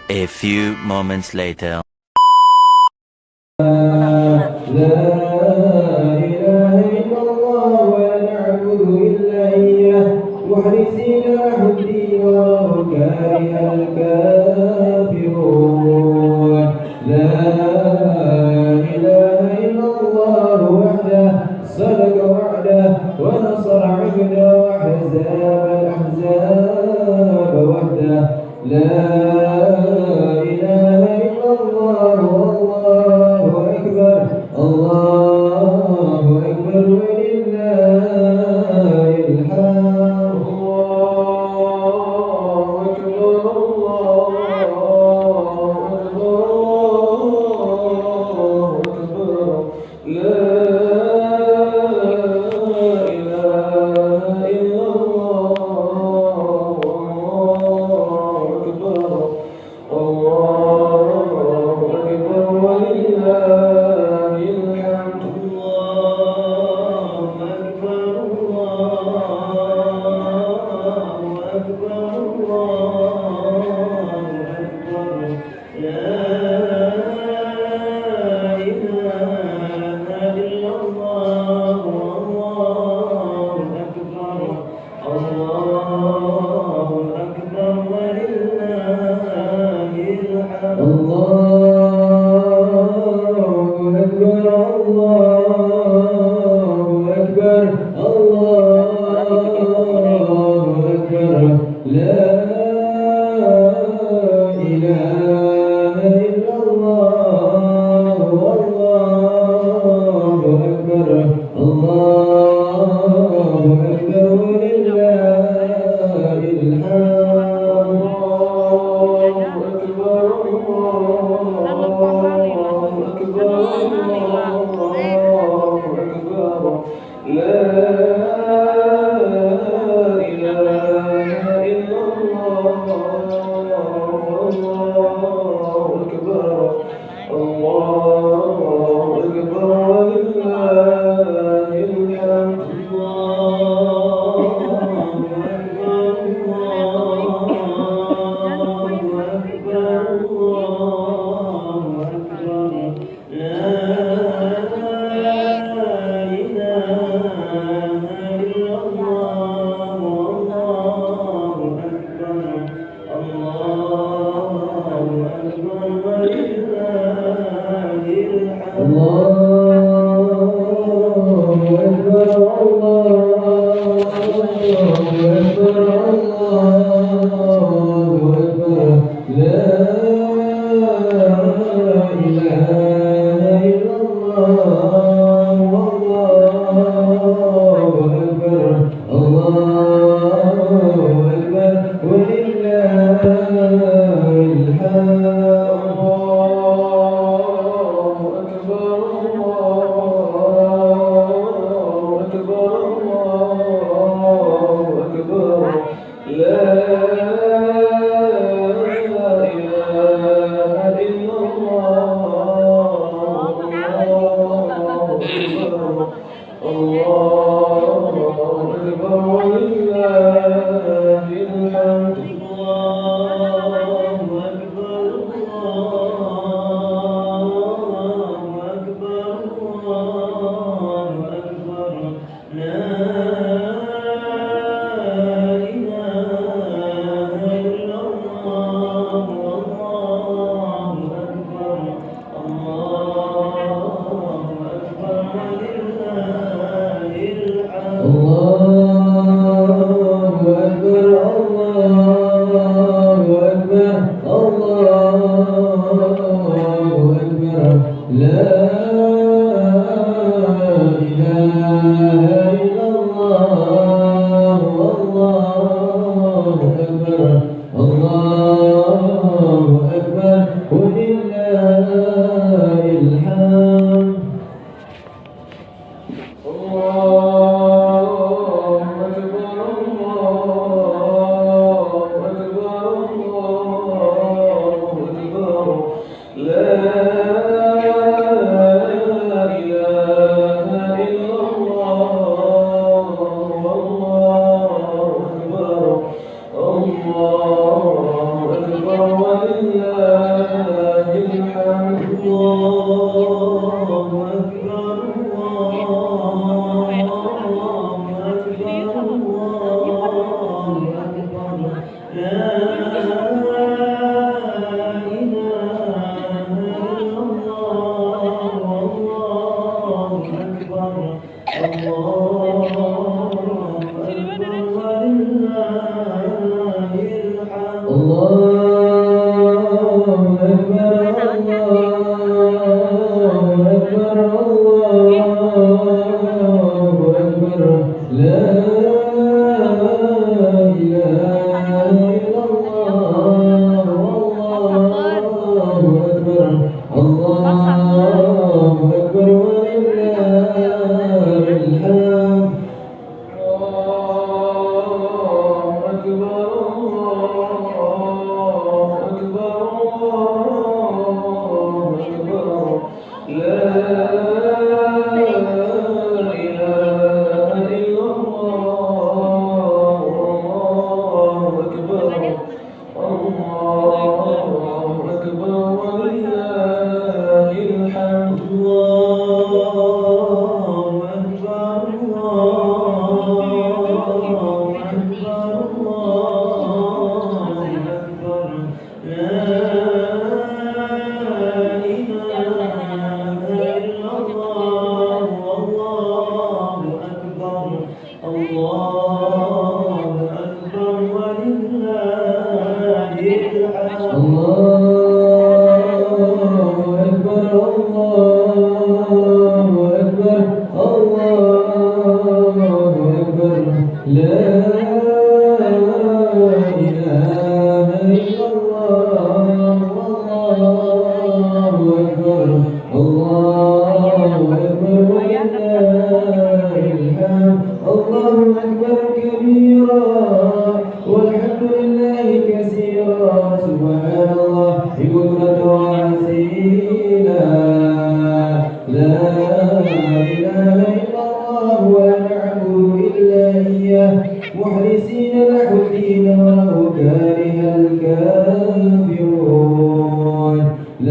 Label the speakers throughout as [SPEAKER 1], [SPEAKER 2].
[SPEAKER 1] A few moments later.
[SPEAKER 2] إله إلا الله والله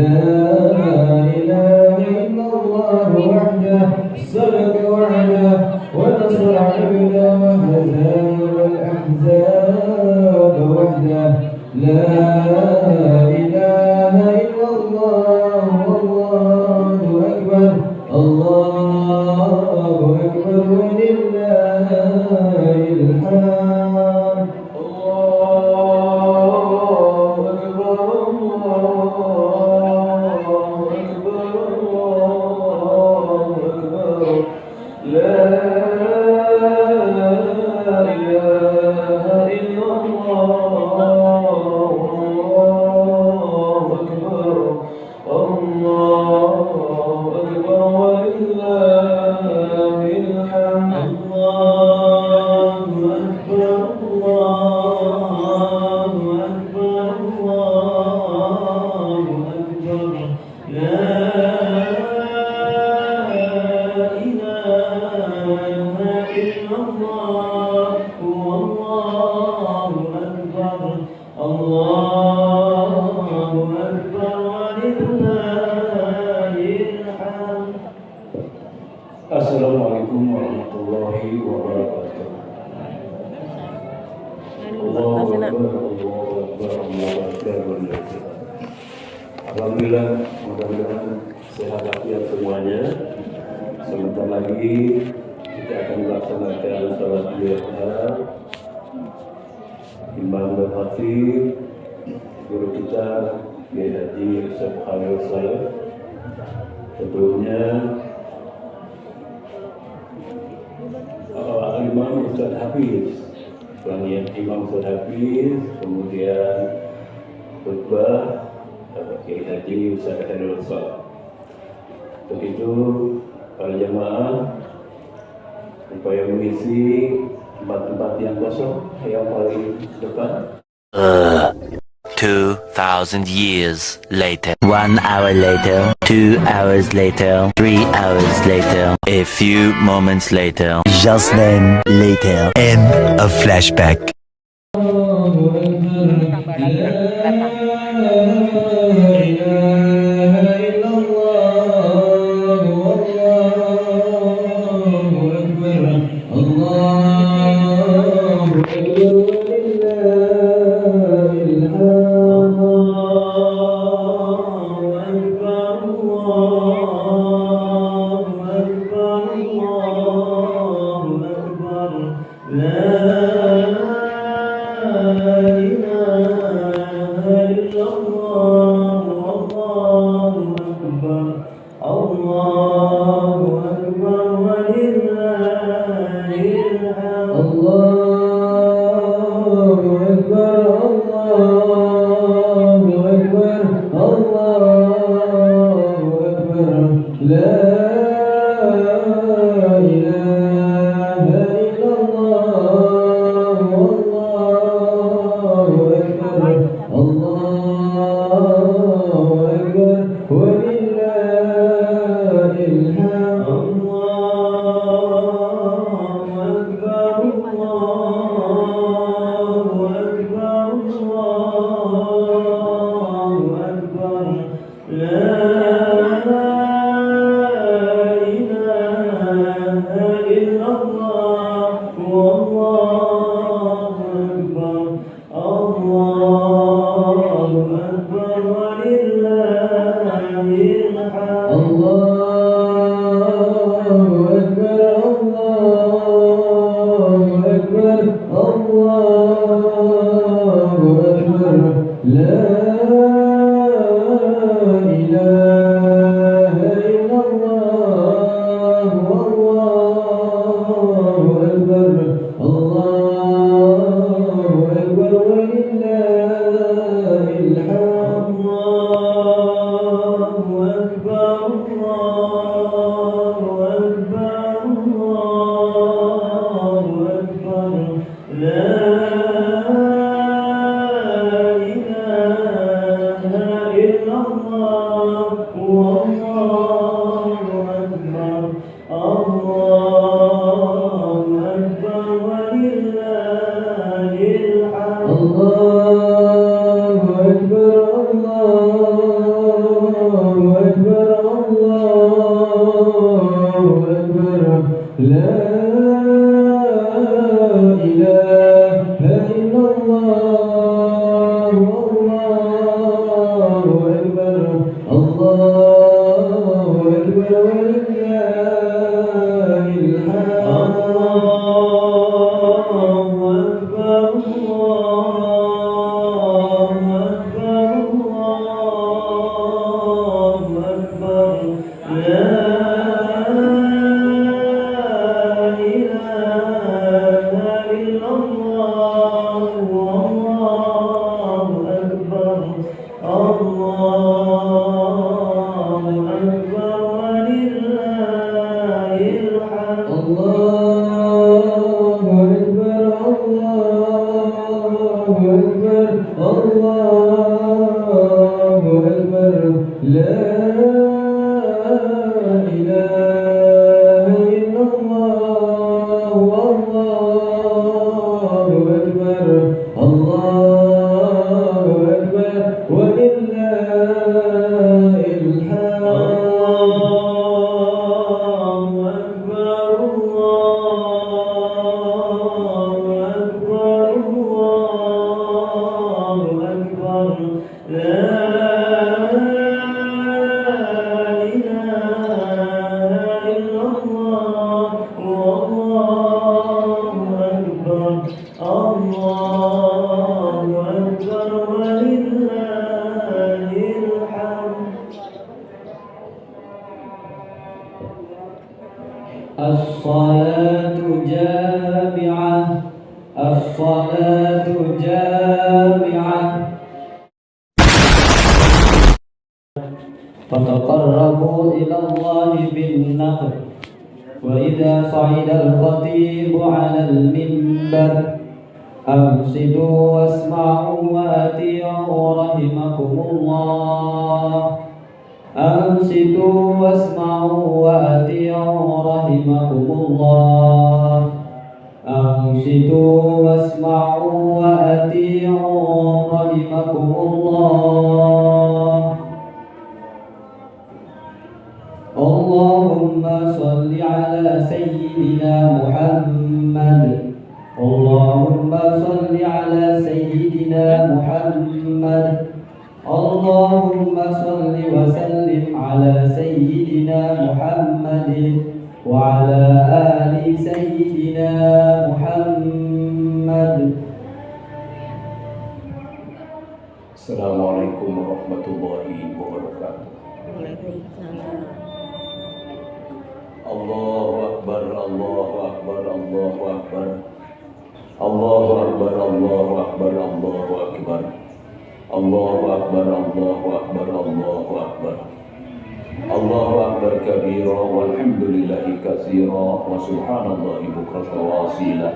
[SPEAKER 2] إله إلا الله وحده صدق وعده ونصر عبده وهزم الأحزاب وحده لا إله إلا الله والله أكبر الله أكبر ولله الحمد الله أكبر الله أكبر الله أكبر لا إله إلا الله الله أكبر الله أكبر ولله الحمد الله أكبر الله أكبر الله أكبر لا إله إلا الله والله أكبر الله أكبر ولله الحمد. Assalamualaikum warahmatullahi wabarakatuh. Allahu Akbar, Allahu Akbar, Allahu Akbar. Alhamdulillah, mudah-mudahan sehat walafiat semuanya. Sebentar lagi kita akan melaksanakan salat duha. Imam dan Khatib, guru kita Kiai Haji Ustaz Khalil Saleh. Sebelumnya Imam Ustaz Hafiz, Imam Ustaz Hafiz, kemudian khutbah Kiai Haji Ustaz Khalil Saleh. Untuk itu para jemaah supaya mengisi tempat-tempat yang kosong yang paling depan.
[SPEAKER 1] 2,000 years later. 1 hour later. 2 hours later. 3 hours later. A few moments later. Just then later. End of flashback.
[SPEAKER 2] لا إله
[SPEAKER 3] الصلاة جامعة الصلاة جامعة فتقربوا إلى الله بالنقل وإذا صعد الخطيب على المنبر أنصتوا واسمعوا وأطيعوا رحمكم الله أنصتوا واسمعوا وأطيعوا رحمكم الله أنصتوا واسمعوا وأطيعوا رحمكم الله اللهم صل على سيدنا محمد اللهم صل على سيدنا محمد اللهم صل وسلم على سيدنا محمد وعلى آل سيدنا محمد.
[SPEAKER 2] Assalamualaikum warahmatullahi wabarakatuh. Allahu Akbar, Allahu Akbar, Allahu Akbar. Allahu Akbar, Allahu Akbar, Allahu Akbar. Allahu Akbar, Allahu Akbar, Allahu Akbar. Allahu Akbar kabira walhamdulillahi katsira wa subhanallahi bukratan wa asila.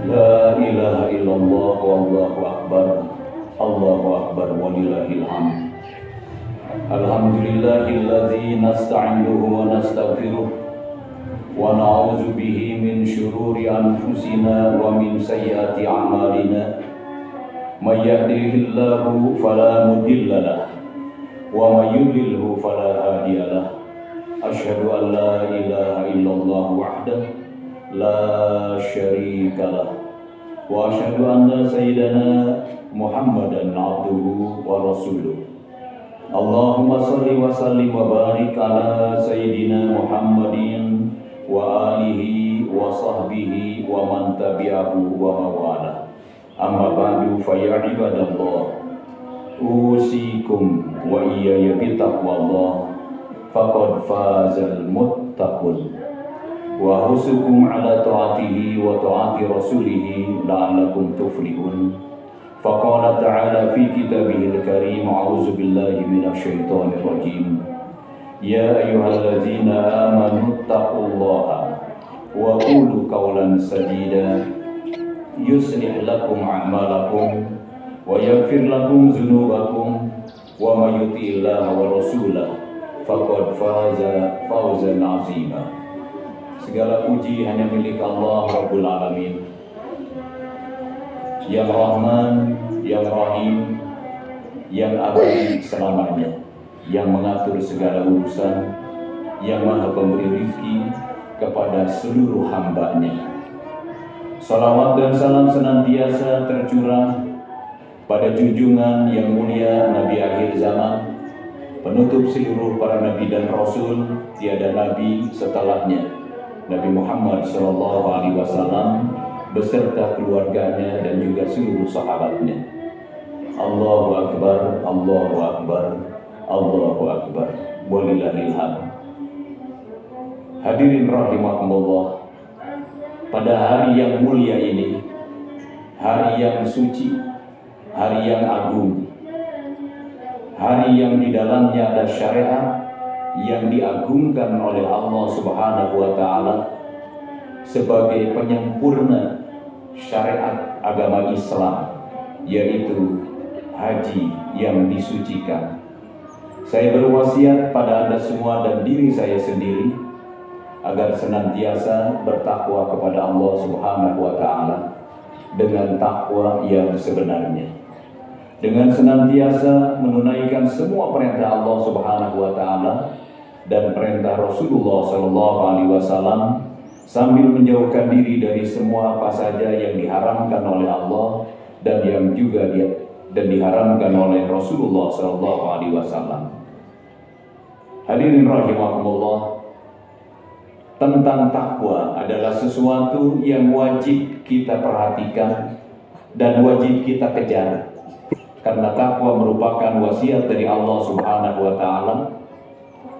[SPEAKER 2] La ilaha illallah wallahu akbar. Allahu akbar walillahil hamd. Alhamdulillahilladzi nasta'inuhu wa nastaghfiruh wa na'udzu bihi min syururi anfusina wa min sayyiati a'malina. May yahdihillahu fala mudilla lahu wa may yudlilhu fala hadiya lahu. Asyhadu an la ilaha illallah wahdahu la syarika lahu wa asyhadu anna sayyidana Muhammadan abduhu wa rasuluh. Allahumma salli wa sallim wa barik ala sayyidina Muhammadin wa alihi wa sahbihi wa man tabi'ahu wa mawala. Amma ba'du fa ya ibadallah usikum wa iyaya bitaqwallah faqad fazal muttaqun wa husukum ala ta'atihi wa ta'ati rasulihi la'allakum tuflihun. Faqala ta'ala fi kitabihil karim a'udzu billahi minasyaitonir rajim. Ya ayyuhalladzina amanu taqullaha wa qulu qawlan sadida yuslih lakum a'malakum wa yaghfir lakum dzunubakum wa may yuti'illaha wa rasulahu faqad faza fawzan 'azima. Segala puji hanya milik Allah Rabbul Alamin, yang Rahman, yang Rahim, yang abadi selamanya, yang mengatur segala urusan, yang maha pemberi rizki kepada seluruh hambanya. Salawat dan salam senantiasa tercurah pada junjungan yang mulia Nabi akhir zaman, penutup seluruh para nabi dan rasul, tiada nabi setelahnya, Nabi Muhammad SAW beserta keluarganya dan juga seluruh sahabatnya. Allahu Akbar, Allahu Akbar, Allahu Akbar, walillahil hamd. Hadirin rahimakumullah, pada hari yang mulia ini, hari yang suci, hari yang agung, hari yang di dalamnya ada syariat yang diagungkan oleh Allah Subhanahu wa Ta'ala sebagai penyempurna syariat agama Islam, yaitu haji yang disucikan, Saya berwasiat pada Anda semua dan diri saya sendiri agar senantiasa bertakwa kepada Allah Subhanahu wa Ta'ala dengan takwa yang sebenarnya, dengan senantiasa menunaikan semua perintah Allah Subhanahu wa Ta'ala dan perintah Rasulullah Sallallahu Alaihi Wasallam, sambil menjauhkan diri dari semua apa saja yang diharamkan oleh Allah dan yang juga diharamkan oleh Rasulullah Sallallahu Alaihi Wasallam. Hadirin rahimakumullah, tentang takwa adalah sesuatu yang wajib kita perhatikan dan wajib kita kejar, karena takwa merupakan wasiat dari Allah Subhanahu wa Ta'ala.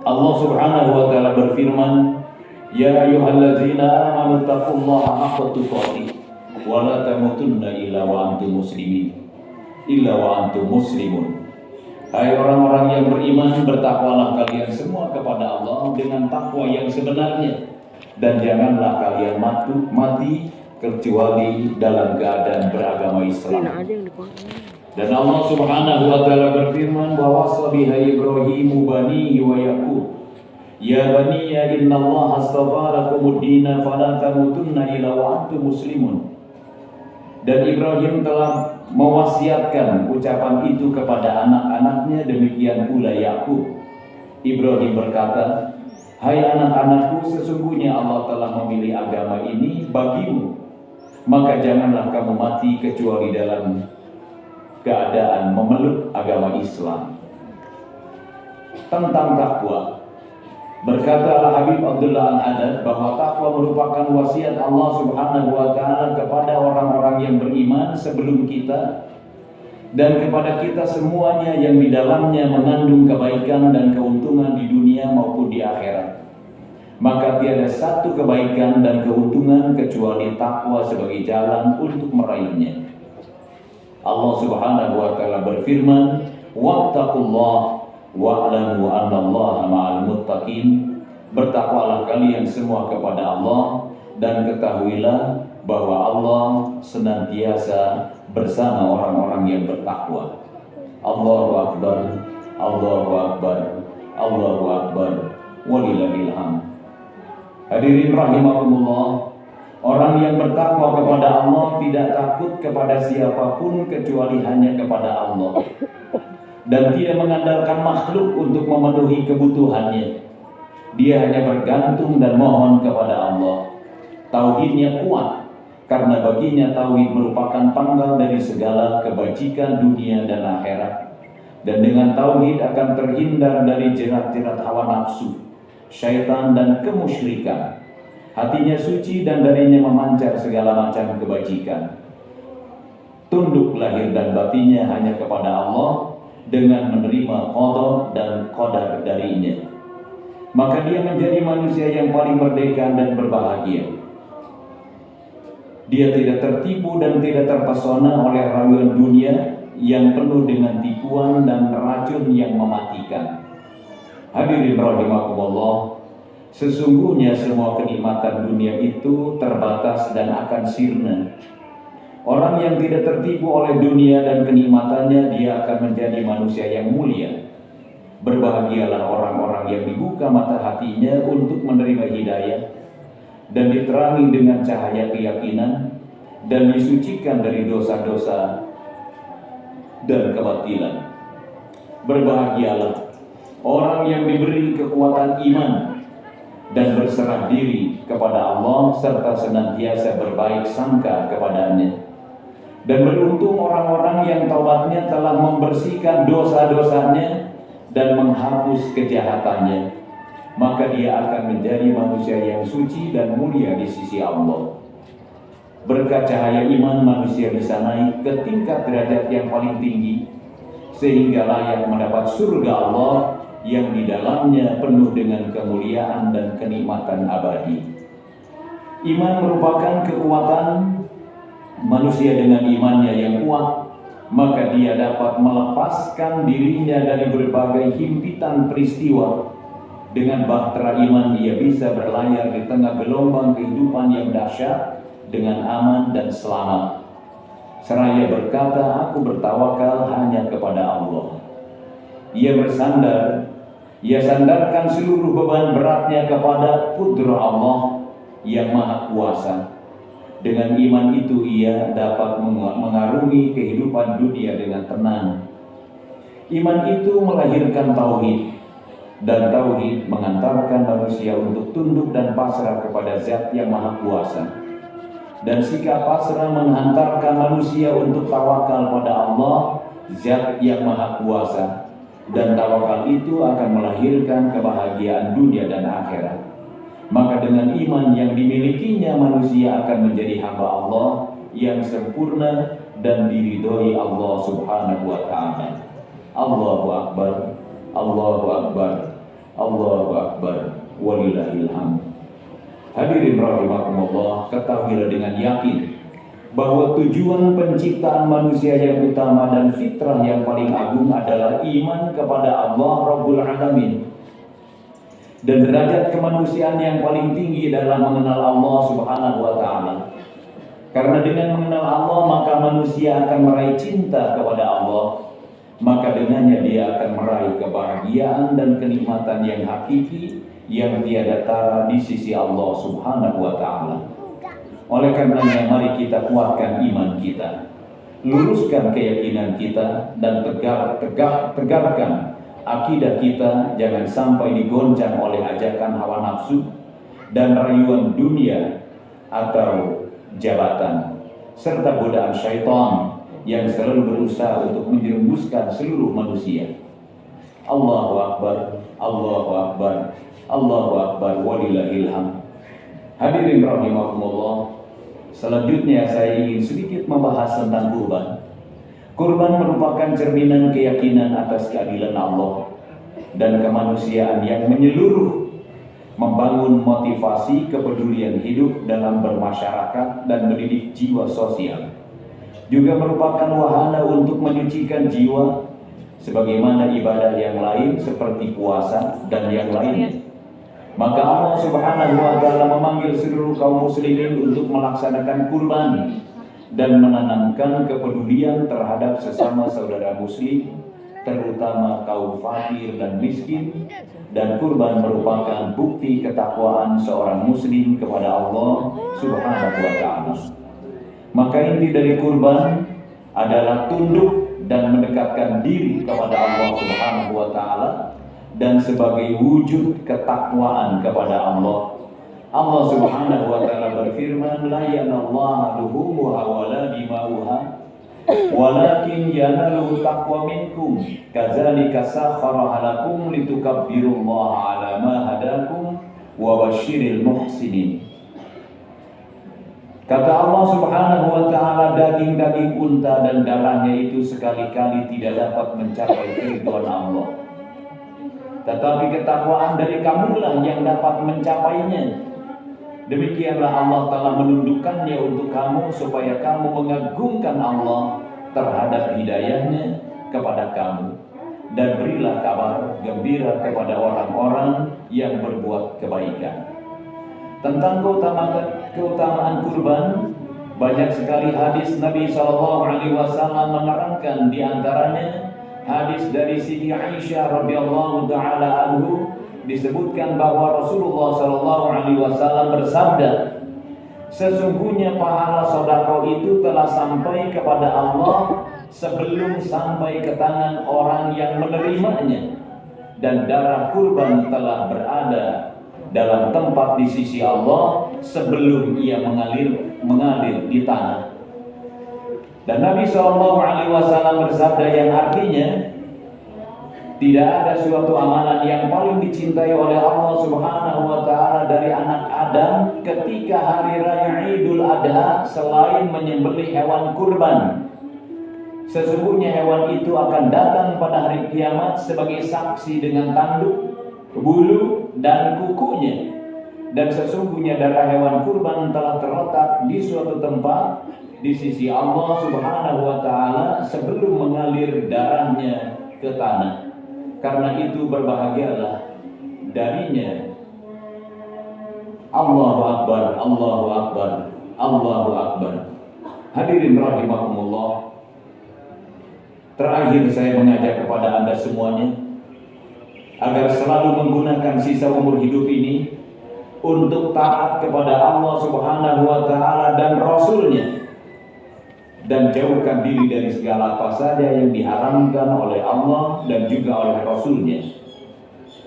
[SPEAKER 2] Allah Subhanahu wa Ta'ala berfirman, "Ya ayyuhallazina amanu taqullaha haqqa tuqatih wa la tamutunna illa wa antum muslimun." Hai orang-orang yang beriman, bertakwalah kalian semua kepada Allah dengan takwa yang sebenarnya, dan janganlah kalian mati kecuali dalam keadaan beragama Islam. Dan Allah Subhanahu wa Ta'ala berfirman, "Wa wasa biha Ibrahimu banihi wa Yaqub, ya baniya innallaha astafa lakumud-dina fala tamutunna illa wa antum muslimun." Dan Ibrahim telah mewasiatkan ucapan itu kepada anak-anaknya, demikian pula Yakub. Ibrahim berkata, "Hai anak-anakku, sesungguhnya Allah telah memilih agama ini bagimu, maka janganlah kamu mati kecuali dalam keadaan memeluk agama Islam." Tentang takwa, berkata Al-Habib Abdullah Al-Haddad bahwa takwa merupakan wasiat Allah Subhanahu wa Ta'ala kepada orang-orang yang beriman sebelum kita dan kepada kita semuanya yang di dalamnya mengandung kebaikan dan keuntungan di dunia maupun di akhirat. Maka tiada satu kebaikan dan keuntungan kecuali takwa sebagai jalan untuk meraihnya. Allah Subhanahu wa Ta'ala berfirman, "Wattaqullah wa'lamu annallaha ma'al muttaqin." Bertakwalah kalian semua kepada Allah dan ketahuilah bahwa Allah senantiasa bersama orang-orang yang bertakwa. Allahu Akbar, Allahu Akbar, Allahu Akbar, walillahil hamd. Hadirin rahimakumullah, orang yang bertakwa kepada Allah tidak takut kepada siapapun kecuali hanya kepada Allah, dan tidak mengandalkan makhluk untuk memenuhi kebutuhannya. Dia hanya bergantung dan mohon kepada Allah. Tauhidnya kuat, karena baginya tauhid merupakan pangkal dari segala kebajikan dunia dan akhirat. Dan dengan tauhid akan terhindar dari jerat-jerat hawa nafsu, syaitan dan kemusyrikan. Hatinya suci dan darinya memancar segala macam kebajikan. Tunduk lahir dan batinnya hanya kepada Allah dengan menerima qada dan qadar darinya. Maka dia menjadi manusia yang paling merdeka dan berbahagia. Dia tidak tertipu dan tidak terpesona oleh rayuan dunia yang penuh dengan tipuan dan racun yang mematikan. Hadirin rahimakumullah, sesungguhnya semua kenikmatan dunia itu terbatas dan akan sirna. Orang yang tidak tertipu oleh dunia dan kenikmatannya, dia akan menjadi manusia yang mulia. Berbahagialah orang-orang yang dibuka mata hatinya untuk menerima hidayah dan diterangi dengan cahaya keyakinan dan disucikan dari dosa-dosa dan kebatilan. Berbahagialah orang yang diberi kekuatan iman dan berserah diri kepada Allah serta senantiasa berbaik sangka kepadanya. Dan beruntung orang-orang yang taubatnya telah membersihkan dosa-dosanya dan menghapus kejahatannya, maka dia akan menjadi manusia yang suci dan mulia di sisi Allah. Berkat cahaya iman, manusia bisa naik ke tingkat derajat yang paling tinggi, sehingga layak mendapat surga Allah yang di dalamnya penuh dengan kemuliaan dan kenikmatan abadi. Iman merupakan kekuatan manusia. Dengan imannya yang kuat, maka dia dapat melepaskan dirinya dari berbagai himpitan peristiwa. Dengan bahtera iman dia bisa berlayar di tengah gelombang kehidupan yang dahsyat dengan aman dan selamat. Seraya berkata, "Aku bertawakal hanya kepada Allah." ia bersandar, ia sandarkan seluruh beban beratnya kepada Putra Allah yang Maha Kuasa. Dengan iman itu ia dapat mengarungi kehidupan dunia dengan tenang. Iman itu melahirkan tauhid, dan tauhid mengantarkan manusia untuk tunduk dan pasrah kepada Zat yang Maha Kuasa. Dan sikap pasrah menghantarkan manusia untuk tawakal pada Allah, Zat yang Maha Kuasa. Dan tawakal itu akan melahirkan kebahagiaan dunia dan akhirat. Maka dengan iman yang dimilikinya, manusia akan menjadi hamba Allah yang sempurna dan diridhoi Allah Subhanahu wa Ta'ala. Allahu Akbar, Allahu Akbar, Allahu Akbar, walillahil hamd. Hadirin rahimakumullah, ketahuilah dengan yakin bahwa tujuan penciptaan manusia yang utama dan fitrah yang paling agung adalah iman kepada Allah Rabbul Alamin. Dan derajat kemanusiaan yang paling tinggi adalah mengenal Allah Subhanahu wa Ta'ala. Karena dengan mengenal Allah, maka manusia akan meraih cinta kepada Allah. Maka dengannya dia akan meraih kebahagiaan dan kenikmatan yang hakiki yang tiada tara di sisi Allah Subhanahu wa Ta'ala. Oleh karenanya, mari kita kuatkan iman kita, luruskan keyakinan kita, dan tegakkan akidah kita. Jangan sampai digoncang oleh ajakan hawa nafsu dan rayuan dunia atau jabatan, serta godaan syaitan yang selalu berusaha untuk menjerumuskan seluruh manusia. Allahu Akbar, Allahu Akbar, Allahu Akbar, walillahil hamd. Hadirin rahimakumullah, selanjutnya saya ingin sedikit membahas tentang kurban. Kurban merupakan cerminan keyakinan atas keadilan Allah dan kemanusiaan yang menyeluruh, membangun motivasi kepedulian hidup dalam bermasyarakat dan mendidik jiwa sosial. Juga merupakan wahana untuk menyucikan jiwa sebagaimana ibadah yang lain seperti puasa dan yang lainnya. Maka Allah Subhanahu wa Ta'ala memanggil seluruh kaum muslimin untuk melaksanakan kurban dan menanamkan kepedulian terhadap sesama saudara muslim, terutama kaum fakir dan miskin. Dan kurban merupakan bukti ketakwaan seorang muslim kepada Allah Subhanahu wa Ta'ala. Maka inti dari kurban adalah tunduk dan mendekatkan diri kepada Allah Subhanahu wa Ta'ala, dan sebagai wujud ketakwaan kepada Allah. Allah Subhanahu wa Ta'ala berfirman, la yanallaha luhumuha wala dima'uha walakin yanaluhu taqwa minkum kadzalika sakhkharaha lakum litukabbirullaha ala ma hadakum wa basyiril muhsinin. Kata Allah Subhanahu wa Ta'ala, daging-daging unta dan darahnya itu sekali-kali tidak dapat mencapai keridhaan Allah, tetapi ketakwaan dari kamulah yang dapat mencapainya. Demikianlah Allah telah menundukkannya untuk kamu supaya kamu mengagungkan Allah terhadap hidayahnya kepada kamu. Dan berilah kabar gembira kepada orang-orang yang berbuat kebaikan. Tentang keutamaan kurban, banyak sekali hadis Nabi SAW menerangkan. Di antaranya hadis dari Siti Aisyah radhiyallahu taala anhu, disebutkan bahwa Rasulullah SAW bersabda, sesungguhnya pahala sedekah itu telah sampai kepada Allah sebelum sampai ke tangan orang yang menerimanya, dan darah kurban telah berada dalam tempat di sisi Allah sebelum ia mengalir di tanah. Dan Nabi SAW bersabda yang artinya, tidak ada suatu amalan yang paling dicintai oleh Allah Subhanahu wa Ta'ala dari anak Adam ketika hari raya Idul Adha selain menyembelih hewan kurban. Sesungguhnya hewan itu akan datang pada hari kiamat sebagai saksi dengan tanduk, bulu, dan kukunya. Dan sesungguhnya darah hewan kurban telah terletak di suatu tempat di sisi Allah Subhanahu wa Ta'ala sebelum mengalir darahnya ke tanah. Karena itu berbahagialah darinya. Allahu Akbar, Allahu Akbar, Allahu Akbar. Hadirin rahimakumullah, terakhir saya mengajak kepada Anda semuanya agar selalu menggunakan sisa umur hidup ini untuk taat kepada Allah Subhanahu wa Ta'ala dan Rasul-Nya, dan jauhkan diri dari segala apa saja yang diharamkan oleh Allah dan juga oleh Rasul-Nya.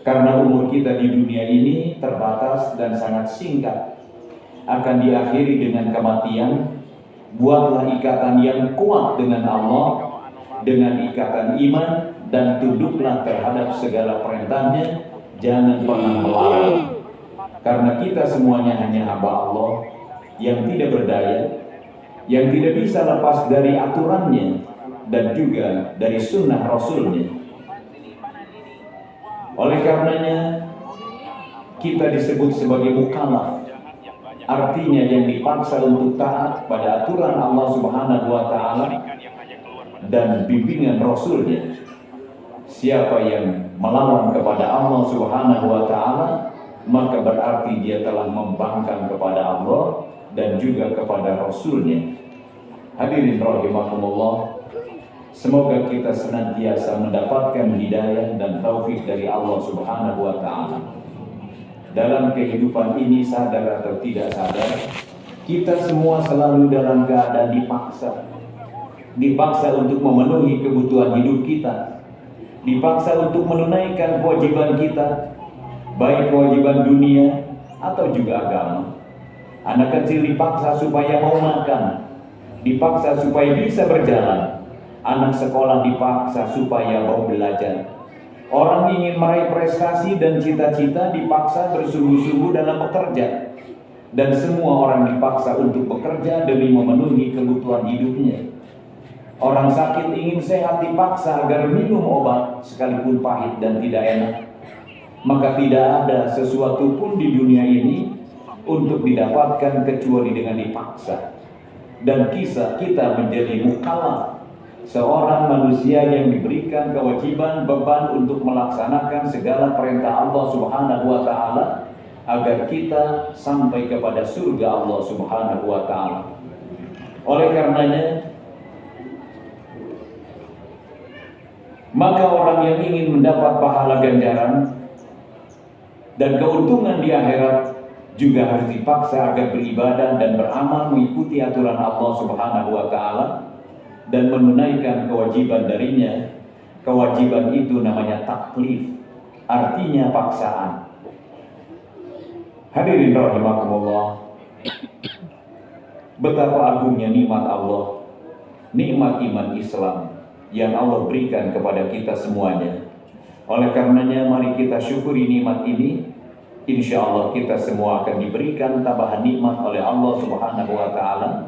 [SPEAKER 2] Karena umur kita di dunia ini terbatas dan sangat singkat, akan diakhiri dengan kematian. Buatlah ikatan yang kuat dengan Allah, dengan ikatan iman, dan tunduklah terhadap segala perintahnya. Jangan pernah melarang, karena kita semuanya hanya hamba Allah yang tidak berdaya, yang tidak bisa lepas dari aturannya dan juga dari sunnah Rasulnya. Oleh karenanya kita disebut sebagai mukallaf, artinya yang dipaksa untuk taat pada aturan Allah Subhanahu wa Ta'ala dan bimbingan Rasulnya. Siapa yang melawan kepada Allah Subhanahu wa Ta'ala, maka berarti dia telah membangkang kepada Allah dan juga kepada Rasulnya. Hadirin rahimakumullah, semoga kita senantiasa mendapatkan hidayah dan taufik dari Allah Subhanahu wa Ta'ala. Dalam kehidupan ini, sadar atau tidak sadar, kita semua selalu dalam keadaan dipaksa untuk memenuhi kebutuhan hidup kita, dipaksa untuk menunaikan kewajiban kita, baik kewajiban dunia atau juga agama. Anak kecil dipaksa supaya mau makan, dipaksa supaya bisa berjalan. Anak sekolah dipaksa supaya mau belajar. Orang ingin meraih prestasi dan cita-cita dipaksa bersungguh-sungguh dalam bekerja. Dan semua orang dipaksa untuk bekerja demi memenuhi kebutuhan hidupnya. Orang sakit ingin sehat dipaksa agar minum obat sekalipun pahit dan tidak enak. Maka tidak ada sesuatu pun di dunia ini untuk didapatkan kecuali dengan dipaksa. Dan kisah kita menjadi mukallaf, seorang manusia yang diberikan kewajiban beban untuk melaksanakan segala perintah Allah Subhanahu wa Ta'ala agar kita sampai kepada surga Allah Subhanahu wa Ta'ala. Oleh karenanya, maka orang yang ingin mendapat pahala ganjaran dan keuntungan di akhirat juga harus dipaksa agar beribadah dan beramal mengikuti aturan Allah Subhanahu wa Ta'ala dan menunaikan kewajiban darinya. Kewajiban itu namanya taklif, artinya paksaan. Hadirin rahimakumullah, betapa agungnya nikmat Allah, nikmat iman Islam yang Allah berikan kepada kita semuanya. Oleh karenanya mari kita syukuri nikmat ini. Insya Allah kita semua akan diberikan tambahan nikmat oleh Allah Subhanahu wa Ta'ala.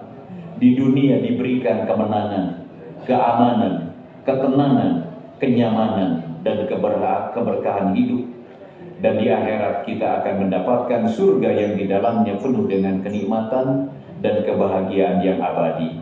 [SPEAKER 2] Di dunia diberikan kemenangan, keamanan, ketenangan, kenyamanan, dan keberkahan hidup. Dan di akhirat kita akan mendapatkan surga yang di dalamnya penuh dengan kenikmatan dan kebahagiaan yang abadi.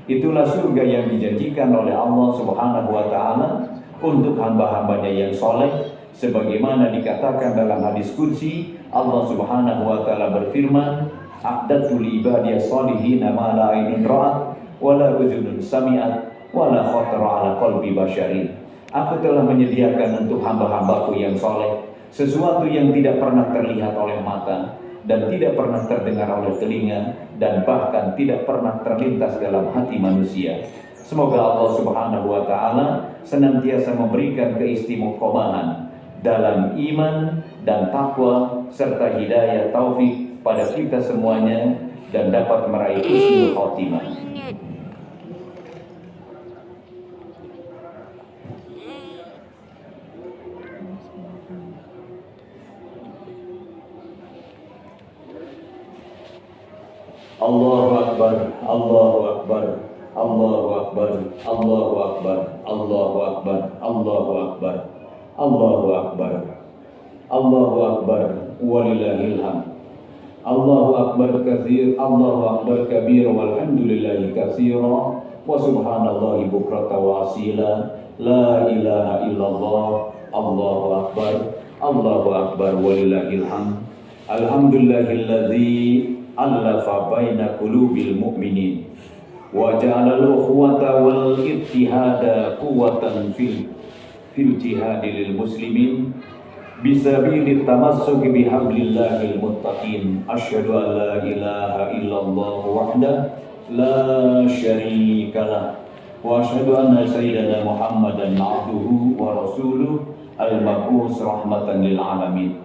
[SPEAKER 2] Itulah surga yang dijanjikan oleh Allah Subhanahu wa Ta'ala untuk hamba-hambanya yang soleh, sebagaimana dikatakan dalam hadis qudsi. Allah Subhanahu wa Ta'ala berfirman, "A'dadtu li ibadiyas sholihin ma la ainun ra'at wa la udhunun sami'at wa la khatara ala qalbi basyarin." Aku telah menyediakan untuk hamba-hambaku yang soleh sesuatu yang tidak pernah terlihat oleh mata dan tidak pernah terdengar oleh telinga dan bahkan tidak pernah terlintas dalam hati manusia. Semoga Allah Subhanahu wa Ta'ala senantiasa memberikan keistiqomahan dalam iman dan takwa serta hidayah taufik pada kita semuanya dan dapat meraih husnul khotimah. Allahu Akbar, Allahu Akbar, Allahu Akbar, Allahu Akbar, Allahu Akbar, Allahu Akbar, Allahu Akbar, Allahu Akbar, walillahil hamd. Allahu Akbar katsir, Allahu Akbar kabir, walhamdulillahi katsira, wa subhanallahi bukrata wa asila, la ilaha illallah, Allahu Akbar, Allahu Akbar, walillahil hamd. Alhamdulillahilladzi allafa baina qulubil mu'minin wa ja'ala al-ukhuwata wal ittihada quwwatan fil jihadi lil muslimin bisabilit tamassuki bihablillahil muttaqin. Asyhadu an la ilaha illallah wahdahu la syarikalah wa asyhadu anna sayyidana Muhammadan abduhu wa rasuluh al-mab'us rahmatan lil alamin.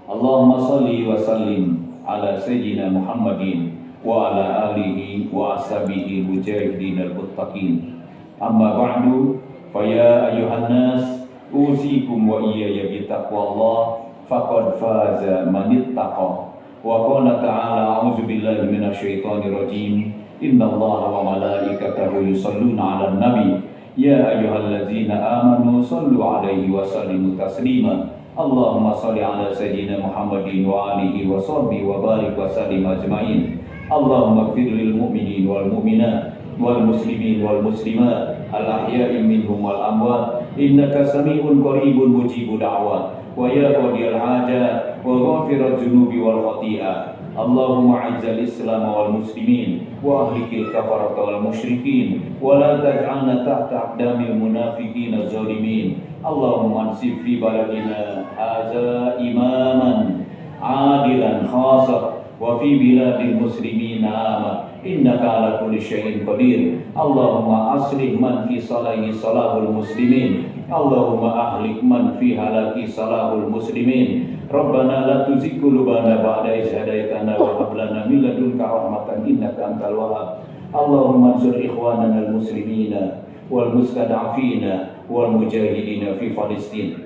[SPEAKER 2] Allahumma salli wa sallim ala sayyidina Muhammadin wa ala alihi wa ashabihi mujahidin al-muttaqin. Amma ba'du, fa ya ayyuhan nas usikum wa iyaya bitaqwallah faqad faza man ittaqa. Wa qala ta'ala a'udzu billahi minasyaitonir rajim. Innallaha wa malaikatahu yusholluna 'alan nabi ya ayyuhallazina amanu shallu 'alaihi wa sallimu taslima. Allahumma shalli 'ala sayyidina Muhammadin wa alihi wa sahbihi wa barik wa sallim ajmain. Allahumma ighfir lil mu'minin wal mu'minat wal muslimin wal muslimat al ahya'i minhum wal amwat innaka sami'un qaribun mujibud da'wat wa ya qadiyal hajat wa ghafiraz dzunubi wal khati'ah. Allahumma a'izzal islam wal muslimin wa ahlikil kafarata wal musyrikin wa la taj'alna tahta aqdamil munafiqin az-zalimin. Allahumma ansib fi baladina hadza imaman adilan khasah wa fi biladil muslimin aman. Innaka ala kulli syai'in qadir. Allahumma aslih man fi salahi salahul muslimin. Allahumma ahlik man fi halaki salahul muslimin. Rabbana la tuzigh qulubana ba'da idh hadaitana wa hab lana min ladunka rahmatan innaka antal wahhab. Allahumma ansur ikhwanana al-muslimina wal mustad'afina wal mujahidina fi Palestin.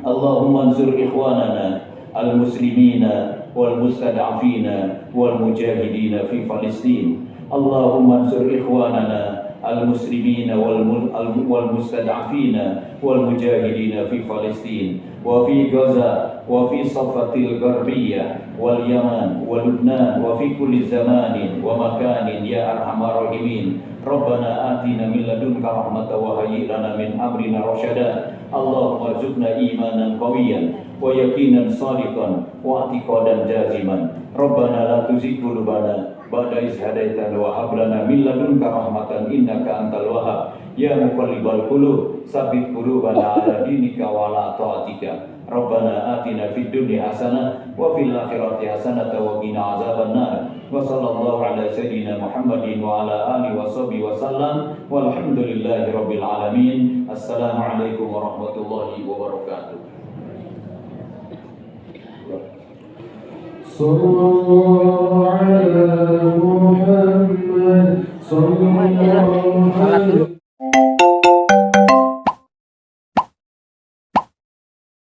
[SPEAKER 2] Allahumma ansur ikhwanana al-muslimina wal mustad'afina wal mujahidina fi Palestin. Allahumma ansur ikhwanana al-muslimina wal mustad'afina wal mujahidina fi Palestin wa fi Gaza wa fi Safatil Gharbiyah wal Yaman wa Lubnan wa fi kulli zamanin wa makanin ya arhamar rahimin. Rabbana atina min ladunka rahmatan wa hayyi lana min amrina rasyada. Allahumma rzuqna imanan qawiyyan wa yaqinan shadiqan wa i'tiqadan jaziman. Rabbana la tuzigh qulubana ba'da idh hadaitana wa hab lana min ladunka rahmatan innaka antal wahhab. Ya muqallibal qulub tsabbit qulubana ala dinika wa ala ta'atika. Rabbana atina fid dunya hasanah wa fil akhirati hasanah wa qina azabannar. Wa sallallahu ala sayyidina Muhammadin wa ala alihi wa sahbihi wa sallam. Walhamdulillahi rabbil alamin. Assalamualaikum warahmatullahi wabarakatuh.
[SPEAKER 4] Sallallahu ala Muhammad sallallahu alaihi